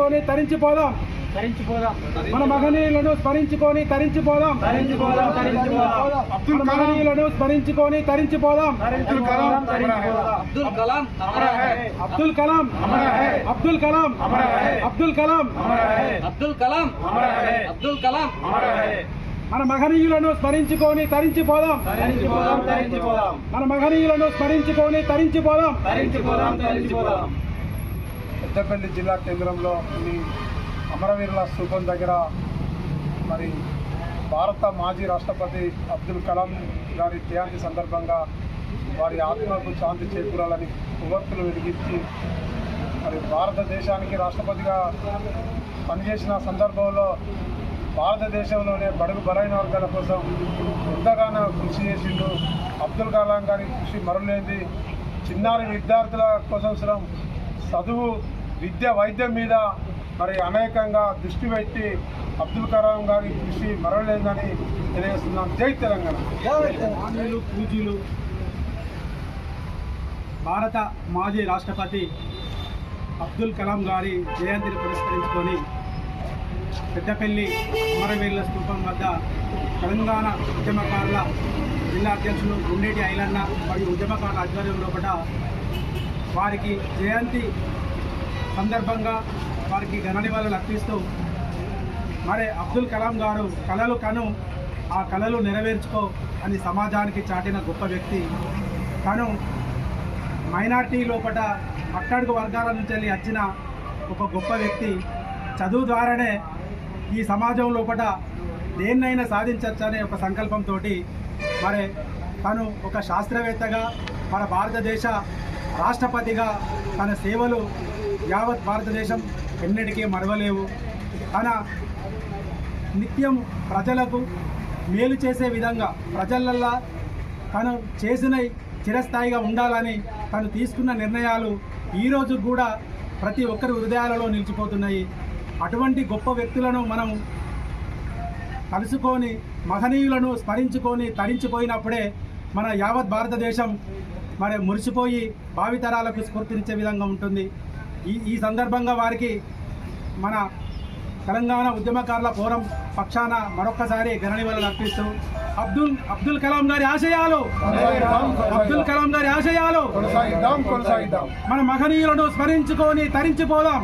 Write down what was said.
స్మరించుకొని తరించిపోదాం మన మహనీయులను స్మరించుకొని తరించిపోదాం మన మహనీయులను స్మరించుకొని తరించిపోదాం అబ్దుల్ కలాం అబ్దుల్ కలాం అబ్దుల్ కలాం అబ్దుల్ కలాం అబ్దుల్ కలాం అబ్దుల్ కలాం మన మహనీయులను స్మరించుకొని తరించిపోదాం మన మహనీయులను స్మరించుకొని తరించిపోదాం పెద్దపల్లి జిల్లా కేంద్రంలో అమరవీరుల స్థూపం దగ్గర మరి భారత మాజీ రాష్ట్రపతి అబ్దుల్ కలాం గారి జయంతి సందర్భంగా వారి ఆత్మకు శాంతి చేకూరాలని కొవ్వొత్తులు వెలిగించి మరి భారతదేశానికి రాష్ట్రపతిగా పనిచేసిన సందర్భంలో భారతదేశంలోనే బడుగు బలైన వర్గాల కోసం ఎంతగానో కృషి చేసిండు. అబ్దుల్ కలాం గారి కృషి మరులేంది. చిన్నారి విద్యార్థుల కోసం చదువు విద్య వైద్యం మీద మరి అనేకంగా దృష్టి పెట్టి అబ్దుల్ కలాం గారి కృషి మరలేదని తెలియజేస్తున్నాం. జై తెలంగాణ. పూజలు భారత మాజీ రాష్ట్రపతి అబ్దుల్ కలాం గారి జయంతిని పురస్కరించుకొని పెద్దపల్లి అమరవీరుల స్థూపం వద్ద తెలంగాణ ఉద్యమకారుల జిల్లా అధ్యక్షులు గుండేటి ఐలన్న మరియు ఉద్యమకారుల ఆధ్వర్యంలో కూడా వారికి జయంతి సందర్భంగా వారికి ఘన నివాళులు అర్పిస్తూ మరి అబ్దుల్ కలాం గారు కలలు కను ఆ కలలు నెరవేర్చుకో అని సమాజానికి చాటిన గొప్ప వ్యక్తి. తను మైనార్టీ లోపల అట్టడుగు వర్గాల నుంచి వచ్చిన ఒక గొప్ప వ్యక్తి. చదువు ద్వారానే ఈ సమాజం లోపల దేన్నైనా సాధించవచ్చు అనే ఒక సంకల్పంతో మరి తను ఒక శాస్త్రవేత్తగా మన భారతదేశ రాష్ట్రపతిగా తన సేవలు యావత్ భారతదేశం ఎన్నటికీ మరవలేవు. తన నిత్యం ప్రజలకు మేలు చేసే విధంగా ప్రజలల్లా తను చేసిన చిరస్థాయిగా ఉండాలని తను తీసుకున్న నిర్ణయాలు ఈరోజు కూడా ప్రతి ఒక్కరి హృదయాలలో నిలిచిపోతున్నాయి. అటువంటి గొప్ప వ్యక్తులను మనం కలుసుకొని మహనీయులను స్మరించుకొని తరించిపోయినప్పుడే మన యావత్ భారతదేశం మరి మురిసిపోయి భావితరాలకు స్ఫూర్తినిచ్చే విధంగా ఉంటుంది. ఈ సందర్భంగా వారికి మన తెలంగాణ ఉద్యమకారుల ఫోరం పక్షాన మరొక్కసారి ఘన నివాళులు అర్పిస్తూ అబ్దుల్ కలాం గారి ఆశయాలు మన మహనీయులను స్మరించుకొని తరించిపోదాం.